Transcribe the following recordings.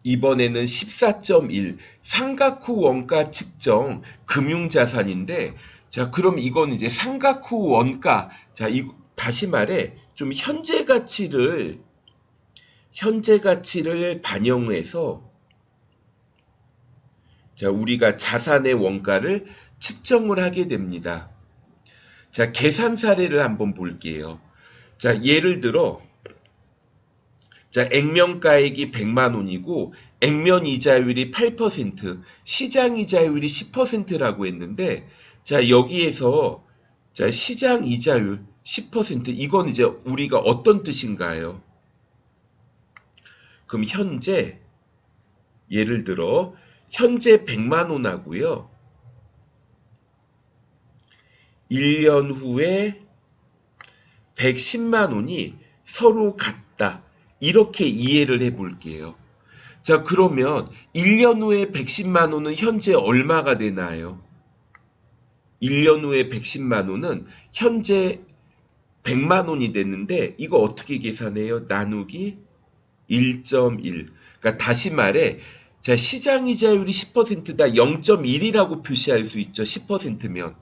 이번에는 14.1 상각 후 원가 측정 금융자산인데, 자, 그럼 이건 이제 상각 후 원가, 자, 다시 말해 좀 현재 가치를 반영해서, 자, 우리가 자산의 원가를 측정을 하게 됩니다. 자, 계산 사례를 한번 볼게요. 자, 예를 들어, 자, 액면가액이 100만 원이고 액면 이자율이 8%, 시장 이자율이 10%라고 했는데, 자, 여기에서 자, 시장 이자율 10%, 이건 이제 우리가 어떤 뜻인가요? 그럼 현재, 예를 들어 현재 100만 원 하고요. 1년 후에 110만 원이 서로 같다. 이렇게 이해를 해 볼게요. 자, 그러면 1년 후에 110만 원은 현재 얼마가 되나요? 1년 후에 110만 원은 현재 100만 원이 됐는데, 이거 어떻게 계산해요? 나누기 1.1. 그러니까 다시 말해, 자, 시장 이자율이 10%다. 0.1이라고 표시할 수 있죠. 10%면.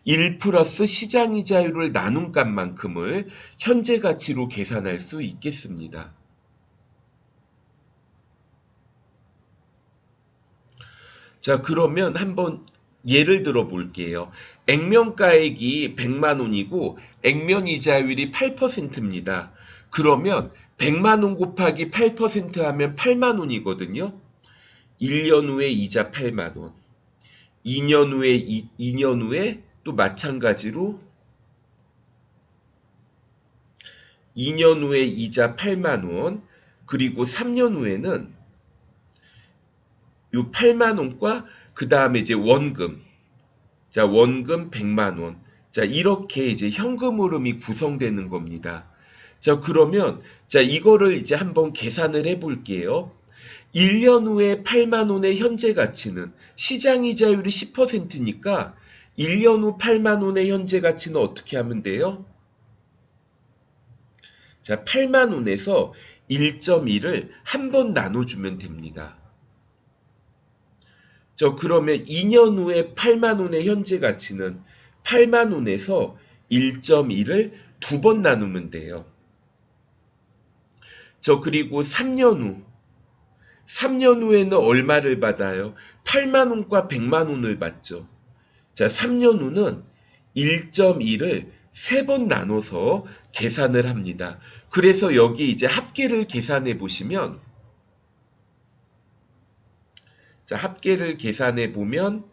1 플러스 시장 이자율을 나눈 값만큼을 현재 가치로 계산할 수 있겠습니다. 자, 그러면 한번 예를 들어 볼게요. 액면가액이 100만 원이고 액면 이자율이 8%입니다. 그러면 100만 원 곱하기 8% 하면 8만 원이거든요. 1년 후에 이자 8만 원. 2년 후에 또 마찬가지로 2년 후에 이자 8만 원. 그리고 3년 후에는 요 8만 원과 그 다음에 이제 원금. 자, 원금 100만 원. 자, 이렇게 이제 현금 흐름이 구성되는 겁니다. 자, 그러면 자, 이거를 이제 한번 계산을 해 볼게요. 1년 후에 8만 원의 현재 가치는 시장 이자율이 10%니까 1년 후 8만 원의 현재 가치는 어떻게 하면 돼요? 자, 8만 원에서 1.1을 한 번 나눠주면 됩니다. 저 그러면 2년 후에 8만 원의 현재 가치는 8만 원에서 1.1을 두 번 나누면 돼요. 저 그리고 3년 후에는 얼마를 받아요? 8만 원과 100만 원을 받죠. 자, 3년 후는 1.1을 세 번 나눠서 계산을 합니다. 그래서 여기 이제 합계를 계산해 보시면, 자, 합계를 계산해 보면,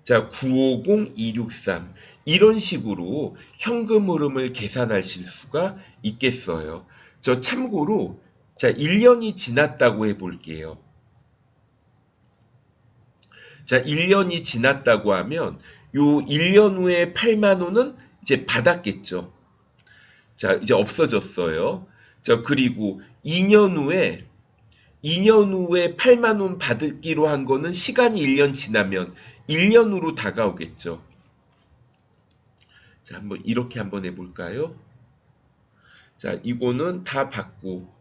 자, 950263 이런 식으로 현금 흐름을 계산하실 수가 있겠어요. 저 참고로 자, 1년이 지났다고 해 볼게요. 자, 1년이 지났다고 하면 요 1년 후에 8만 원은 이제 받았겠죠. 자, 이제 없어졌어요. 자, 그리고 2년 후에 8만 원 받기로 한 거는 시간이 1년 지나면 1년으로 다가오겠죠. 자, 한번 이렇게 한번 해볼까요? 자, 이거는 다 받고,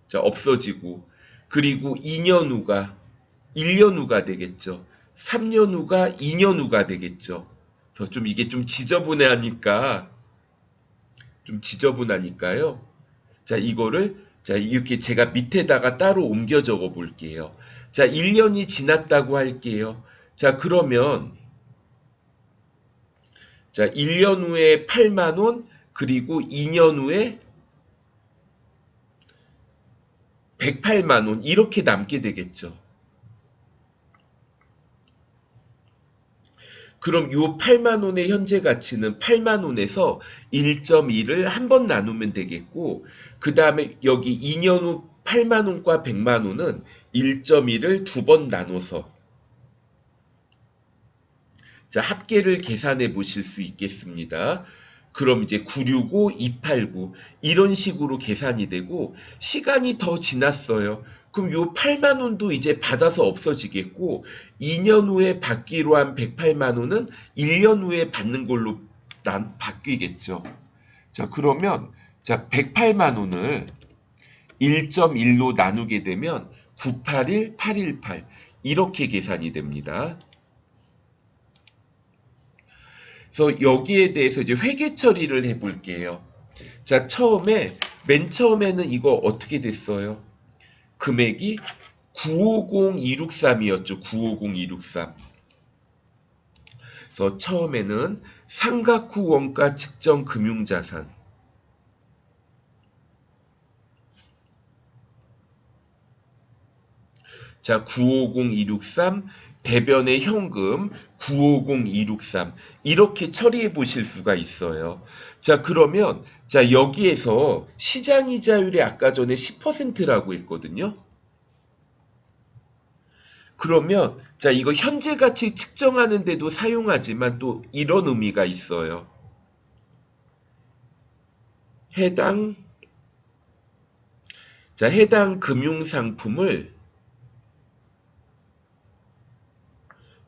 자, 없어지고, 그리고 2년 후가 1년 후가 되겠죠. 3년 후가 2년 후가 되겠죠. 그래서 좀 이게 좀 지저분하니까요. 자, 이거를 자, 이렇게 제가 밑에다가 따로 옮겨 적어 볼게요. 자, 1년이 지났다고 할게요. 자, 그러면 자, 1년 후에 8만 원, 그리고 2년 후에 108만 원 이렇게 남게 되겠죠. 그럼 요 8만 원의 현재 가치는 8만 원에서 1.1을 한 번 나누면 되겠고, 그 다음에 여기 2년 후 8만 원과 100만 원은 1.1을 두 번 나눠서, 자, 합계를 계산해 보실 수 있겠습니다. 그럼 이제 965, 289 이런 식으로 계산이 되고, 시간이 더 지났어요. 그럼 요 8만 원도 이제 받아서 없어지겠고, 2년 후에 받기로 한 108만 원은 1년 후에 받는 걸로 바뀌겠죠. 자, 그러면 자, 108만 원을 1.1로 나누게 되면 981818 이렇게 계산이 됩니다. 그래서 여기에 대해서 이제 회계 처리를 해볼게요. 자, 맨 처음에는 이거 어떻게 됐어요? 금액이 950263이었죠. 950263. 그래서 처음에는 상각 후 원가 측정 금융자산. 자, 950263 대변의 현금 950263 이렇게 처리해 보실 수가 있어요. 자, 그러면 자, 여기에서 시장이자율이 아까 전에 10%라고 했거든요. 그러면 자, 이거 현재 가치 측정하는 데도 사용하지만 또 이런 의미가 있어요. 해당 해당 금융 상품을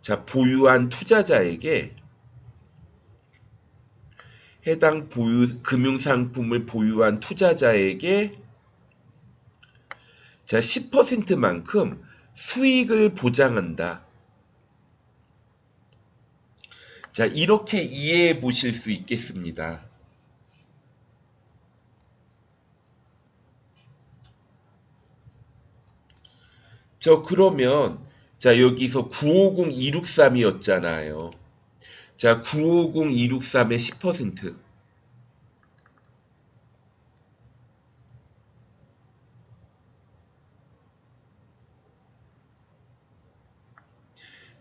자, 보유한 투자자에게 해당 금융 상품을 보유한 투자자에게 자, 10%만큼 수익을 보장한다. 자, 이렇게 이해해 보실 수 있겠습니다. 그러면 자, 여기서 950263이었잖아요. 자, 950263의 10%.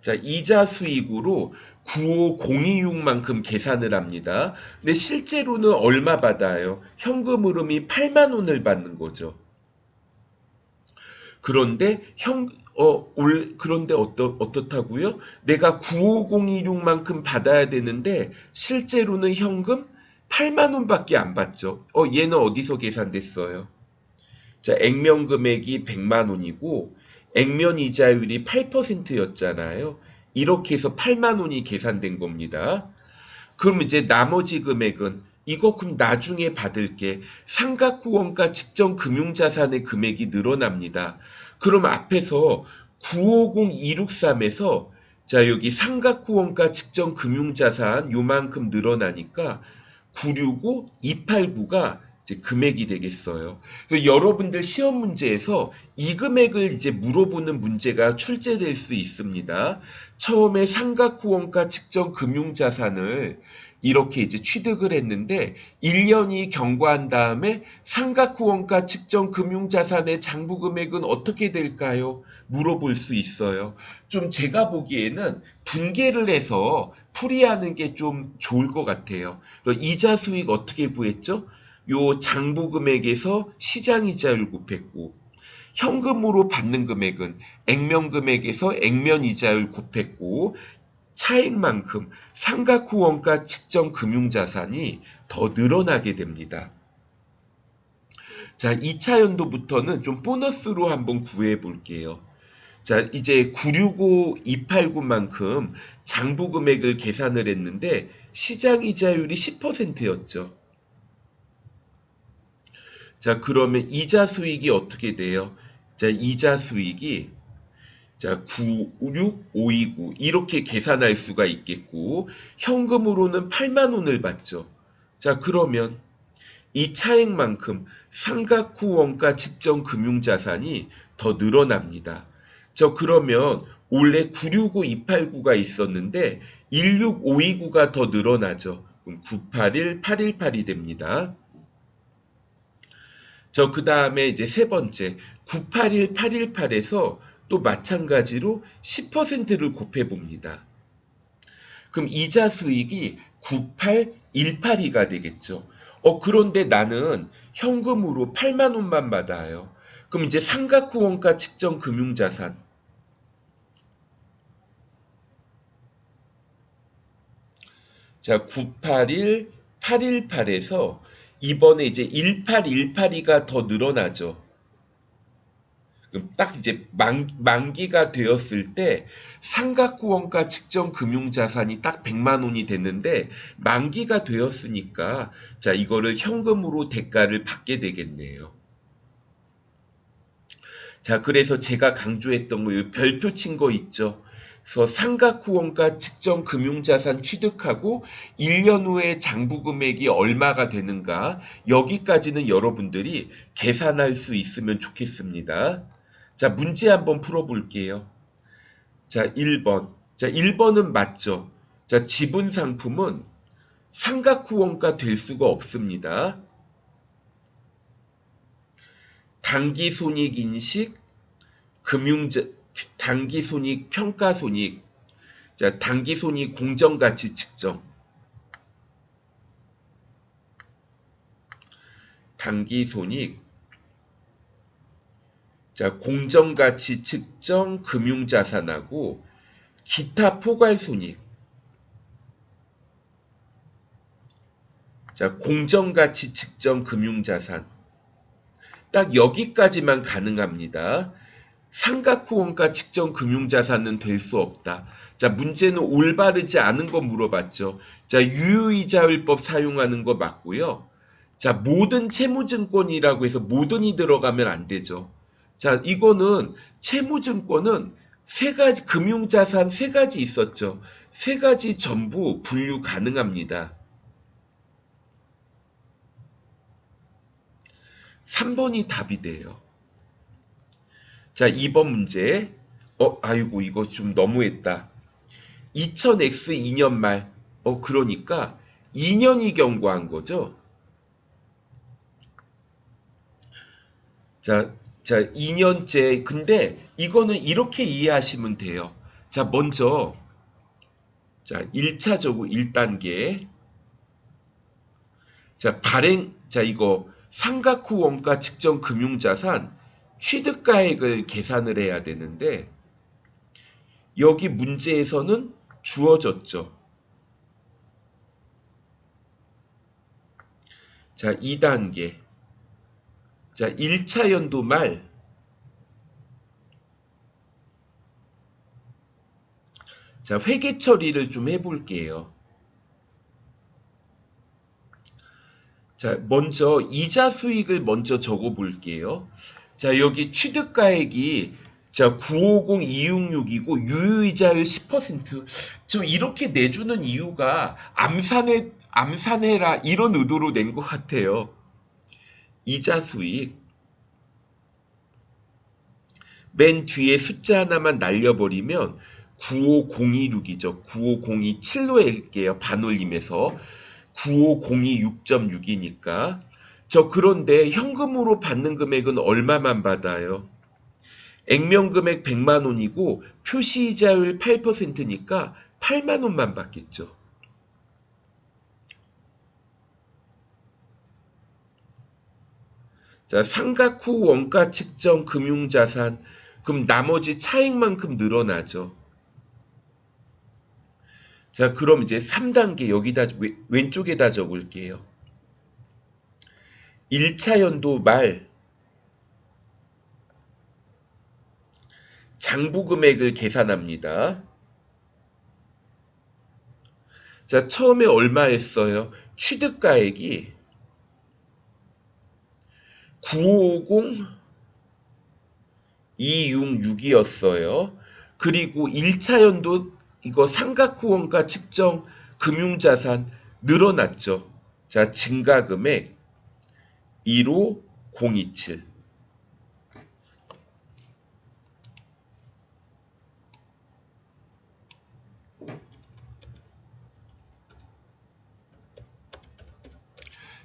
자, 이자 수익으로 95026만큼 계산을 합니다. 근데 실제로는 얼마 받아요? 현금 흐름이 8만 원을 받는 거죠. 그런데 그런데 어떻다고요? 내가 95026만큼 받아야 되는데 실제로는 현금 8만 원밖에 안 받죠. 얘는 어디서 계산됐어요? 자, 액면 금액이 100만 원이고 액면 이자율이 8%였잖아요. 이렇게 해서 8만 원이 계산된 겁니다. 그럼 이제 나머지 금액은 이거 그럼 나중에 받을게. 상각 후 원가 측정 금융자산의 금액이 늘어납니다. 그럼 앞에서 950263에서 자, 여기 상각 후 원가 측정 금융자산 요만큼 늘어나니까 965289가 이제 금액이 되겠어요. 그래서 여러분들 시험 문제에서 이 금액을 이제 물어보는 문제가 출제될 수 있습니다. 처음에 상각 후 원가 측정 금융자산을 이렇게 이제 취득을 했는데 1년이 경과한 다음에 상각 후 원가 측정 금융자산의 장부 금액은 어떻게 될까요? 물어볼 수 있어요. 좀 제가 보기에는 분개를 해서 풀이하는 게 좀 좋을 것 같아요. 그래서 이자 수익 어떻게 구했죠? 요 장부 금액에서 시장 이자율 곱했고 현금으로 받는 금액은 액면 금액에서 액면 이자율 곱했고 차액만큼 상각 후 원가 측정 금융자산이 더 늘어나게 됩니다. 자, 2차 연도부터는 좀 보너스로 한번 구해 볼게요. 자, 이제 965289만큼 장부 금액을 계산을 했는데 시장 이자율이 10%였죠. 자, 그러면 이자 수익이 어떻게 돼요? 자, 이자 수익이 자, 96529 이렇게 계산할 수가 있겠고 현금으로는 8만 원을 받죠. 자, 그러면 이 차액만큼 상각 후 원가 측정 금융자산이 더 늘어납니다. 그러면 원래 965289가 있었는데 16529가 더 늘어나죠. 그럼 981818이 됩니다. 그 다음에 이제 세 번째 981818에서 또 마찬가지로 10%를 곱해 봅니다. 그럼 이자 수익이 9818이가 되겠죠. 그런데 나는 현금으로 8만 원만 받아요. 그럼 이제 상각 후 원가 측정 금융자산. 자, 981818에서 이번에 이제 1818이가 더 늘어나죠. 그럼 딱 이제 만기가 되었을 때 상각 후 원가 측정 금융자산이 딱 100만 원이 됐는데 만기가 되었으니까 자, 이거를 현금으로 대가를 받게 되겠네요. 자, 그래서 제가 강조했던 거, 이 별표 친 거 있죠. 그래서 상각 후 원가 측정 금융자산 취득하고 1년 후에 장부 금액이 얼마가 되는가, 여기까지는 여러분들이 계산할 수 있으면 좋겠습니다. 자, 문제 한번 풀어볼게요. 자, 1번. 자, 1번은 맞죠. 자, 지분 상품은 상각 후 원가 될 수가 없습니다. 단기 손익 인식, 금융자, 단기 손익 평가 손익, 자, 단기 손익 공정 가치 측정, 단기 손익, 자, 공정 가치 측정 금융 자산하고 기타 포괄 손익, 자, 공정 가치 측정 금융 자산, 딱 여기까지만 가능합니다. 상각 후 원가 측정 금융 자산은 될 수 없다. 자, 문제는 올바르지 않은 거 물어봤죠. 자, 유효이자율법 사용하는 거 맞고요. 자, 모든 채무증권이라고 해서 모든이 들어가면 안 되죠. 자, 이거는 채무증권은 세 가지, 금융자산 세 가지 있었죠. 세 가지 전부 분류 가능합니다. 3번이 답이 돼요. 자, 2번 문제. 아이고, 이거 좀 너무했다. 2000X 2년 말. 그러니까 2년이 경과한 거죠. 자, 자, 2년째. 근데 이거는 이렇게 이해하시면 돼요. 자, 먼저, 자, 1차적으로 1단계. 자, 자, 이거 상각 후 원가 측정 금융자산 취득가액을 계산을 해야 되는데, 여기 문제에서는 주어졌죠. 자, 2단계. 자, 1차 연도 말. 자, 회계 처리를 좀 해볼게요. 자, 먼저 이자 수익을 먼저 적어 볼게요. 자, 여기 취득가액이 자, 950266이고 유효이자율 10%. 저 이렇게 내주는 이유가 암산해라 이런 의도로 낸 것 같아요. 이자 수익. 맨 뒤에 숫자 하나만 날려버리면 95026이죠. 95027로 할게요. 반올림해서. 95026.6이니까. 저 그런데 현금으로 받는 금액은 얼마만 받아요? 액면 금액 100만 원이고 표시이자율 8%니까 8만 원만 받겠죠. 자, 상각 후 원가 측정 금융자산. 그럼 나머지 차익만큼 늘어나죠. 자, 그럼 이제 3단계 여기다 왼쪽에다 적을게요. 1차 연도 말 장부 금액을 계산합니다. 자, 처음에 얼마 했어요? 취득가액이 9550,266이었어요. 그리고 1차 연도 이거 상각 후 원가 측정 금융자산 늘어났죠. 자, 증가금액 15027.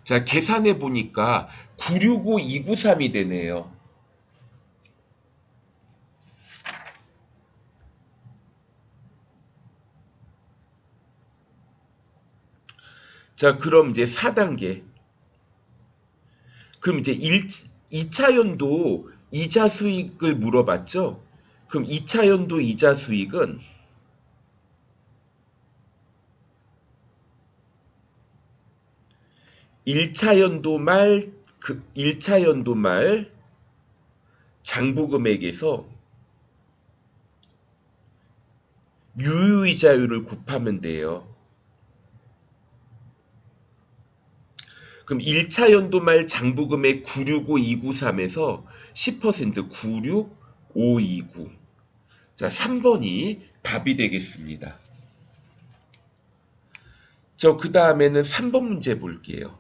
자, 계산해 보니까 965293이 되네요. 자, 그럼 이제 4단계. 그럼 이제 2차 연도 이자 수익을 물어봤죠? 그럼 2차 연도 이자 수익은 1차 연도 말, 1차 연도 말 장부 금액에서 유효이자율을 곱하면 돼요. 그럼 1차 연도 말 장부금액 965293에서 10% 96529. 자, 3번이 답이 되겠습니다. 그 다음에는 3번 문제 볼게요.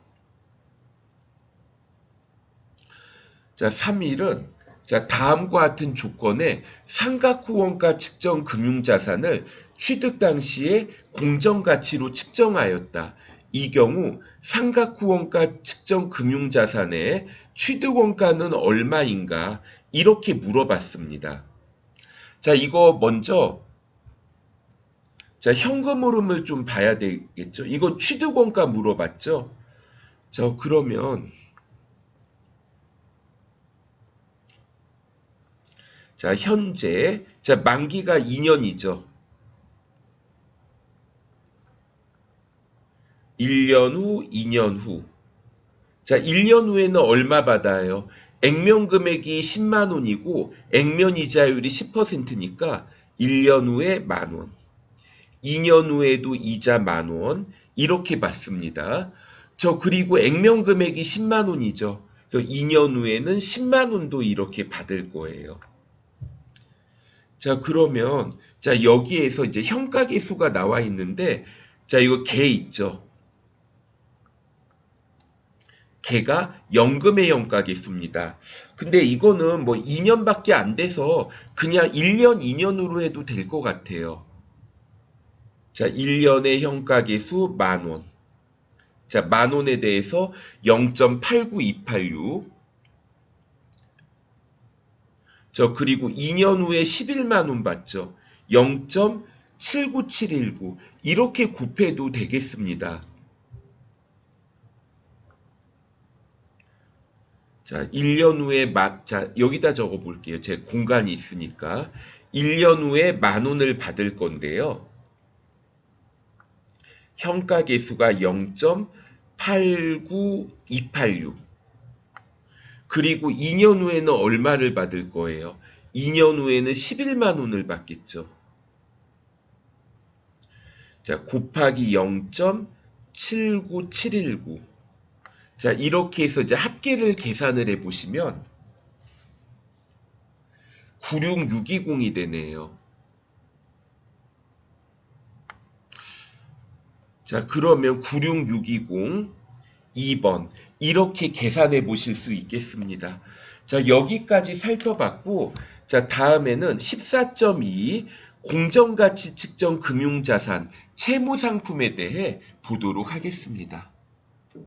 자, 3일은 자, 다음과 같은 조건에 삼각후 원가 측정 금융자산을 취득 당시에 공정가치로 측정하였다. 이 경우 삼각후 원가 측정 금융자산의 취득 원가는 얼마인가? 이렇게 물어봤습니다. 자, 이거 먼저 자, 현금 흐름을 좀 봐야 되겠죠. 이거 취득 원가 물어봤죠. 자, 그러면 자, 현재 자, 만기가 2년이죠. 1년 후, 2년 후. 자, 1년 후에는 얼마 받아요? 액면 금액이 10만 원이고 액면 이자율이 10%니까 1년 후에 만 원. 2년 후에도 이자 만 원. 이렇게 받습니다. 그리고 액면 금액이 10만 원이죠. 그래서 2년 후에는 10만 원도 이렇게 받을 거예요. 자, 그러면 자, 여기에서 이제 현가계수가 나와 있는데 자, 이거 개 있죠. 개가 연금의 현가계수입니다. 근데 이거는 뭐 2년밖에 안 돼서 그냥 1년, 2년으로 해도 될 것 같아요. 자, 1년의 현가계수 만 원. 자, 만 원에 대해서 0.89286. 그리고 2년 후에 11만 원 받죠. 0.79719. 이렇게 곱해도 되겠습니다. 자, 1년 후에 자, 여기다 적어 볼게요. 제 공간이 있으니까. 1년 후에 만 원을 받을 건데요. 현가계수가 0.89286. 그리고 2년 후에는 얼마를 받을 거예요? 2년 후에는 11만 원을 받겠죠. 자, 곱하기 0.79719. 자, 이렇게 해서 이제 합계를 계산을 해 보시면 96620이 되네요. 자, 그러면 96620 2번 이렇게 계산해 보실 수 있겠습니다. 자, 여기까지 살펴봤고 자, 다음에는 14.2 공정가치 측정 금융자산 채무상품에 대해 보도록 하겠습니다.